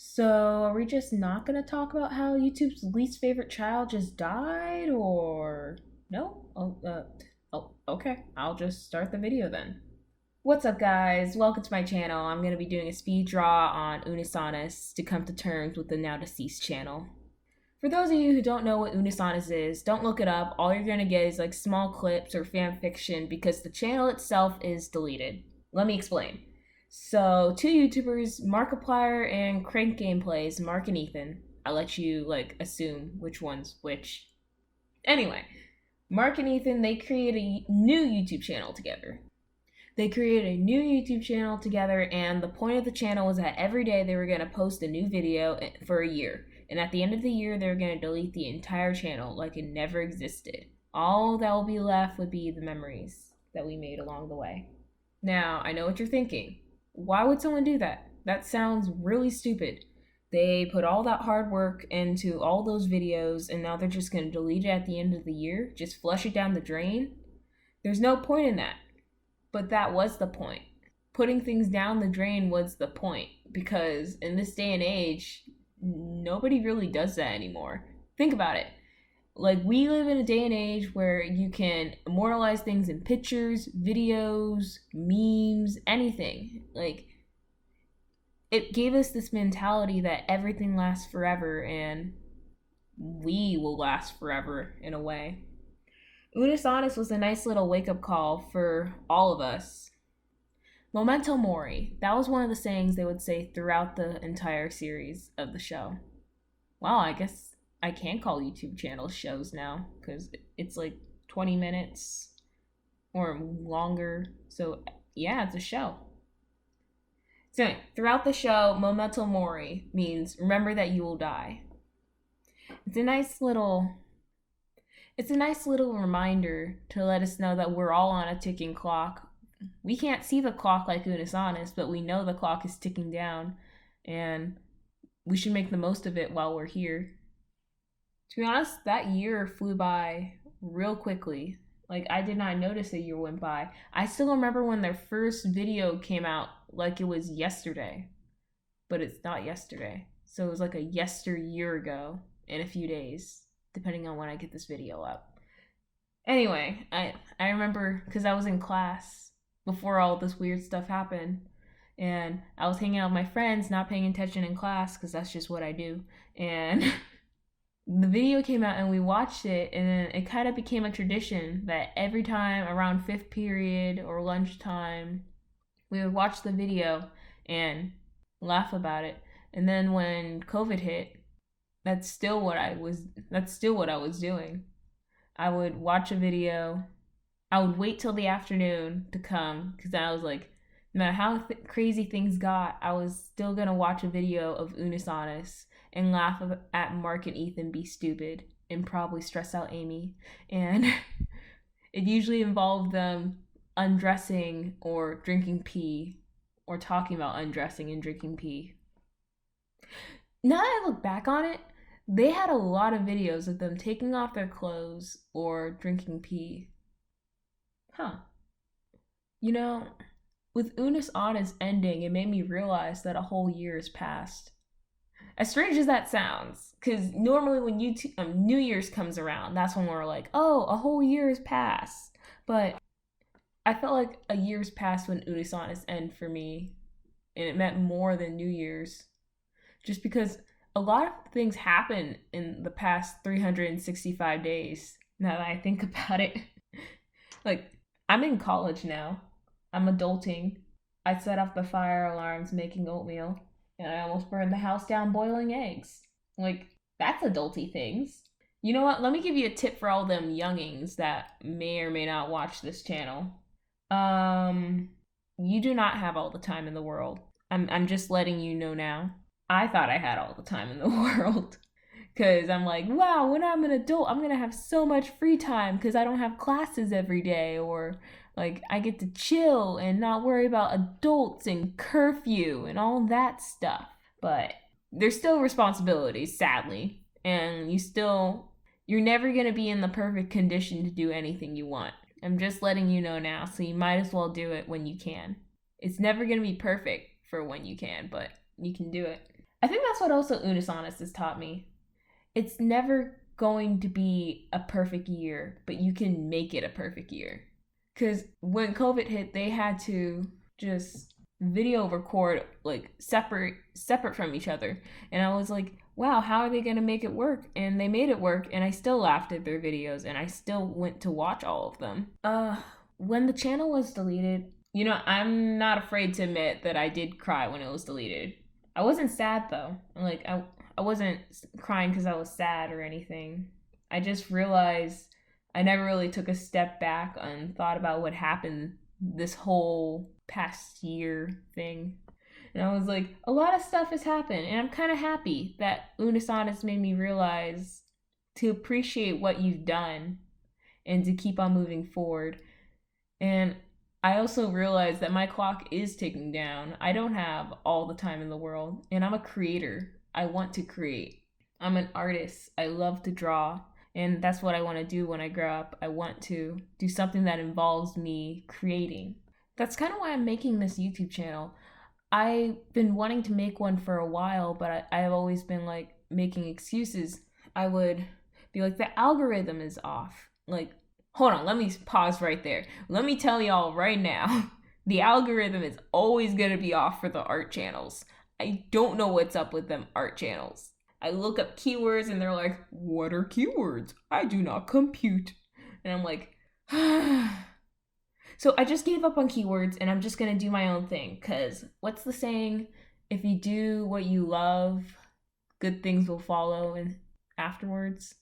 So, are we just not going to talk about how YouTube's least favorite child just died, or no? Okay. I'll just start the video then. What's up, guys? Welcome to my channel. I'm going to be doing a speed draw on Unus to come to terms with the now deceased channel. For those of you who don't know what Unus is, don't look it up. All you're going to get is like small clips or fan fiction because the channel itself is deleted. Let me explain. So, two YouTubers, Markiplier and Crank Gameplays, Mark and Ethan. I'll let you assume which one's which. Anyway, Mark and Ethan, they create a new YouTube channel together. And the point of the channel was that every day they were going to post a new video for a year. And at the end of the year, they were going to delete the entire channel like it never existed. All that will be left would be the memories that we made along the way. Now, I know what you're thinking. Why would someone do that? That sounds really stupid. They put all that hard work into all those videos, and now they're just going to delete it at the end of the year? Just flush it down the drain? There's no point in that. But that was the point. Putting things down the drain was the point, because in this day and age, nobody really does that anymore. Think about it. We live in a day and age where you can immortalize things in pictures, videos, memes, anything. It gave us this mentality that everything lasts forever, and we will last forever in a way. Unus was a nice little wake-up call for all of us. Memento mori. That was one of the sayings they would say throughout the entire series of the show. Wow, I guess I can call YouTube channels shows now, because it's 20 minutes or longer. So yeah, it's a show. So anyway, throughout the show, memento mori means remember that you will die. It's a nice little reminder to let us know that we're all on a ticking clock. We can't see the clock like Unus, but we know the clock is ticking down, and we should make the most of it while we're here. To be honest, that year flew by real quickly. I did not notice a year went by. I still remember when their first video came out like it was yesterday. But it's not yesterday. So it was like a yesteryear ago in a few days, depending on when I get this video up. Anyway, I remember because I was in class before all this weird stuff happened. And I was hanging out with my friends, not paying attention in class, because that's just what I do. And the video came out and we watched it, and then it kind of became a tradition that every time around 5th period or lunchtime, we would watch the video and laugh about it. And then when COVID hit, that's still what I was doing. I would watch a video. I would wait till the afternoon to come, because I was like, no matter how crazy things got, I was still gonna watch a video of Unus and laugh at Mark and Ethan be stupid and probably stress out Amy. And it usually involved them undressing or drinking pee, or talking about undressing and drinking pee. Now that I look back on it, they had a lot of videos of them taking off their clothes or drinking pee. With Unus ending, it made me realize that a whole year has passed. As strange as that sounds, because normally when New Year's comes around, that's when we're like, oh, a whole year has passed. But I felt like a year's passed when Unus ended for me, and it meant more than New Year's. Just because a lot of things happened in the past 365 days, now that I think about it. I'm in college now. I'm adulting. I set off the fire alarms making oatmeal, and I almost burned the house down boiling eggs. That's adulty things. You know what? Let me give you a tip for all them youngings that may or may not watch this channel. You do not have all the time in the world. I'm just letting you know now. I thought I had all the time in the world. Because I'm like, wow, when I'm an adult, I'm going to have so much free time because I don't have classes every day, or I get to chill and not worry about adults and curfew and all that stuff. But there's still responsibilities, sadly. And you're never going to be in the perfect condition to do anything you want. I'm just letting you know now, so you might as well do it when you can. It's never going to be perfect for when you can, but you can do it. I think that's what also Unus Annus has taught me. It's never going to be a perfect year, but you can make it a perfect year. Because when COVID hit, they had to just video record like separate from each other, and I was like, wow, how are they going to make it work? And they made it work, and I still laughed at their videos, and I still went to watch all of them. When the channel was deleted, I'm not afraid to admit that I did cry when it was deleted. I wasn't sad though. Like I wasn't crying because I was sad or anything. I just realized I never really took a step back and thought about what happened this whole past year thing. And I was like, a lot of stuff has happened, and I'm kind of happy that Unus Annus made me realize to appreciate what you've done and to keep on moving forward. And I also realized that my clock is ticking down. I don't have all the time in the world, and I'm a creator. I want to create. I'm an artist. I love to draw, and that's what I want to do when I grow up. I want to do something that involves me creating. That's kind of why I'm making this YouTube channel. I've been wanting to make one for a while, but I've always been like making excuses. I would be like, the algorithm is off. Like, hold on, let me pause right there. Let me tell y'all right now, the algorithm is always going to be off for the art channels. I don't know what's up with them art channels. I look up keywords and they're like, what are keywords? I do not compute. And I'm like, So I just gave up on keywords and I'm just going to do my own thing. Because what's the saying? If you do what you love, good things will follow and afterwards.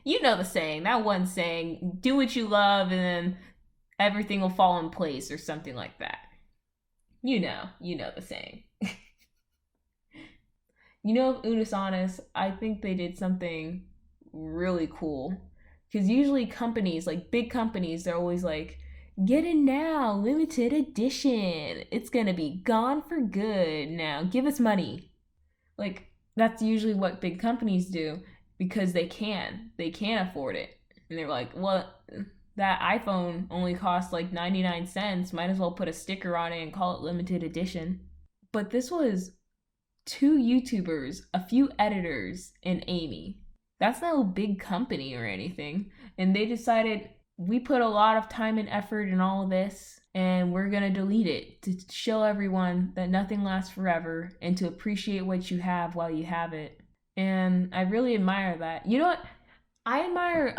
You know the saying, that one saying, do what you love and then everything will fall in place or something like that. You know the saying. Unus Annus, I think they did something really cool. Because usually companies, like big companies, they're always like, get it now, limited edition. It's gonna be gone for good now. Give us money. Like, that's usually what big companies do because they can afford it. And they're like, well, that iPhone only costs like 99 cents. Might as well put a sticker on it and call it limited edition. But this was 2 YouTubers, a few editors, and Amy. That's no big company or anything. And they decided, we put a lot of time and effort in all of this, and we're going to delete it to show everyone that nothing lasts forever and to appreciate what you have while you have it. And I really admire that. You know what? I admire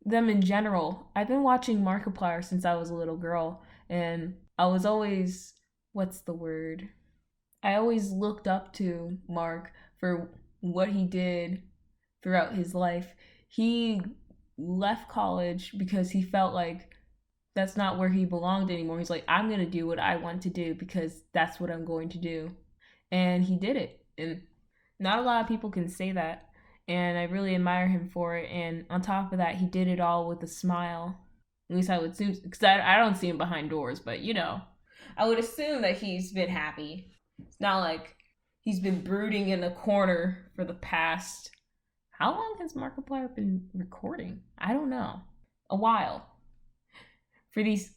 them in general. I've been watching Markiplier since I was a little girl, and I was always, what's the word? I always looked up to Mark for what he did throughout his life. He left college because he felt like that's not where he belonged anymore. He's like, I'm going to do what I want to do because that's what I'm going to do. And he did it. And not a lot of people can say that. And I really admire him for it. And on top of that, he did it all with a smile. At least I would assume, because I don't see him behind doors, but I would assume that he's been happy. It's not like he's been brooding in a corner for the past... How long has Markiplier been recording? I don't know. A while. For these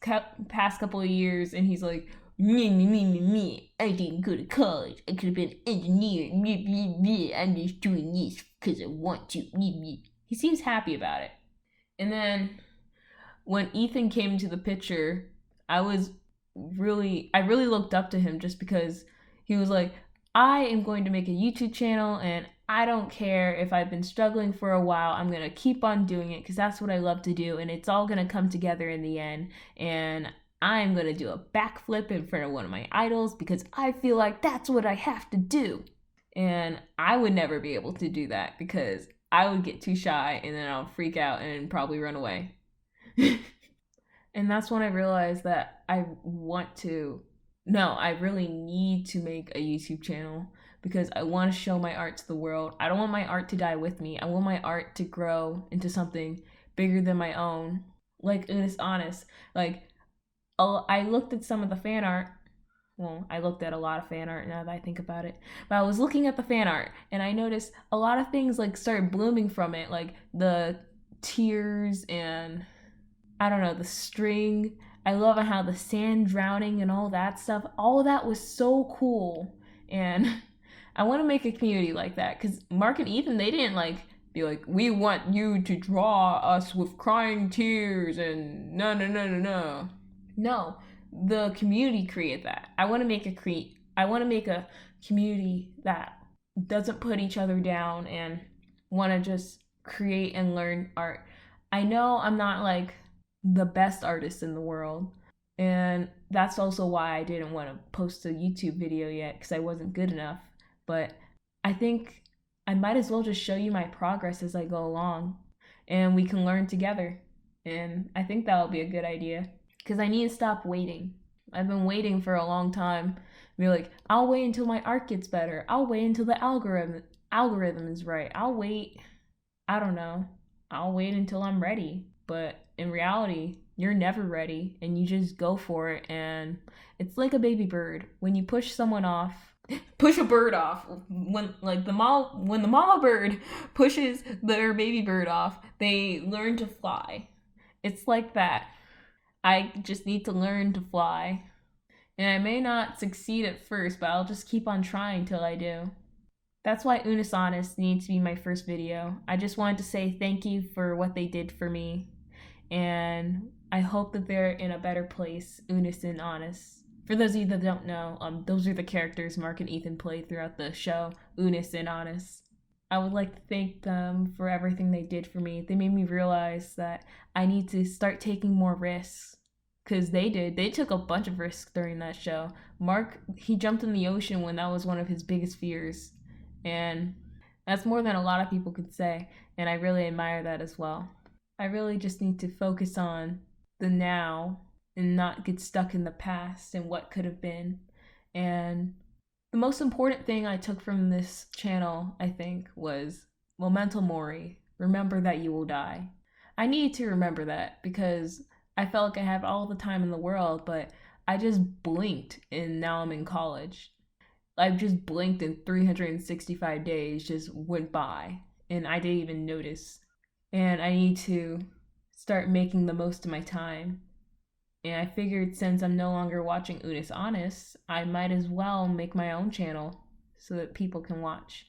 past couple of years, and he's like, me. I didn't go to college. I could have been an engineer. I'm just doing this because I want to. He seems happy about it. And then when Ethan came into the picture, I really looked up to him just because he was like, I am going to make a YouTube channel and I don't care if I've been struggling for a while. I'm going to keep on doing it because that's what I love to do, and it's all going to come together in the end. And I'm going to do a backflip in front of one of my idols because I feel like that's what I have to do. And I would never be able to do that because I would get too shy and then I'll freak out and probably run away. And that's when I realized that I really need to make a YouTube channel because I want to show my art to the world. I don't want my art to die with me. I want my art to grow into something bigger than my own. Like Unus Annus. Like, I looked at some of the fan art. Well, I looked at a lot of fan art now that I think about it. But I was looking at the fan art and I noticed a lot of things like started blooming from it. Like the tears and, I don't know, the string. I love how the sand drowning and all that stuff. All of that was so cool. And I want to make a community like that because Mark and Ethan, they didn't like be like, we want you to draw us with crying tears and no, no, no, no, no. No, the community created that. I want to make a community that doesn't put each other down and want to just create and learn art. I know I'm not like the best artist in the world, and that's also why I didn't want to post a YouTube video yet because I wasn't good enough. But I think I might as well just show you my progress as I go along and we can learn together. And I think that would be a good idea because I need to stop waiting. I've been waiting for a long time. Be like, I'll wait until my art gets better. I'll wait until the algorithm is right. I'll wait. I don't know. I'll wait until I'm ready. But in reality, you're never ready and you just go for it. And it's like a baby bird. When you push someone off, push a bird off. When the mama bird pushes their baby bird off, they learn to fly. It's like that. I just need to learn to fly. And I may not succeed at first, but I'll just keep on trying till I do. That's why Unus needs to be my first video. I just wanted to say thank you for what they did for me. And I hope that they're in a better place, Unus and Annus. For those of you that don't know, those are the characters Mark and Ethan played throughout the show, Unus and Annus. I would like to thank them for everything they did for me. They made me realize that I need to start taking more risks. Because they did. They took a bunch of risks during that show. Mark, he jumped in the ocean when that was one of his biggest fears. And that's more than a lot of people could say. And I really admire that as well. I really just need to focus on the now and not get stuck in the past and what could have been. And the most important thing I took from this channel, I think, was Memento Mori. Remember that you will die. I need to remember that because I felt like I had all the time in the world, but I just blinked and now I'm in college. I've just blinked and 365 days just went by and I didn't even notice. And I need to start making the most of my time. And I figured since I'm no longer watching Unus Annus, I might as well make my own channel so that people can watch.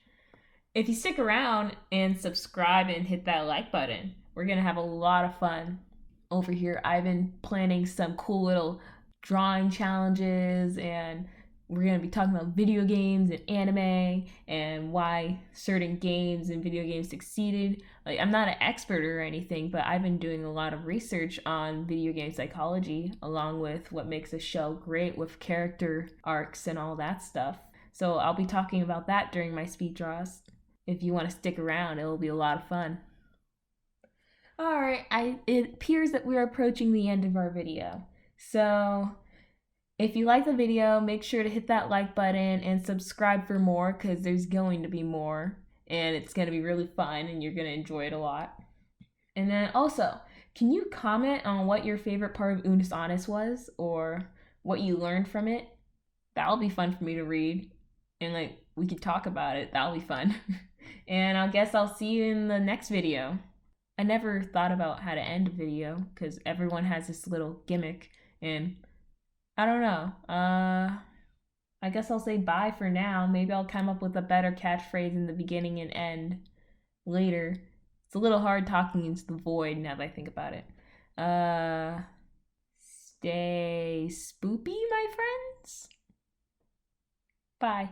If you stick around and subscribe and hit that like button, we're going to have a lot of fun. Over here, I've been planning some cool little drawing challenges, and we're going to be talking about video games and anime and why certain games and video games succeeded. Like, I'm not an expert or anything, but I've been doing a lot of research on video game psychology along with what makes a show great with character arcs and all that stuff. So I'll be talking about that during my speed draws. If you want to stick around, it'll be a lot of fun. Alright, it appears that we're approaching the end of our video. So, if you like the video, make sure to hit that like button and subscribe for more because there's going to be more. And it's going to be really fun and you're going to enjoy it a lot. And then also, can you comment on what your favorite part of Unus Annus was? Or what you learned from it? That'll be fun for me to read. And we could talk about it. That'll be fun. And I guess I'll see you in the next video. I never thought about how to end a video because everyone has this little gimmick and I don't know. I guess I'll say bye for now. Maybe I'll come up with a better catchphrase in the beginning and end later. It's a little hard talking into the void now that I think about it. Stay spoopy, my friends. Bye.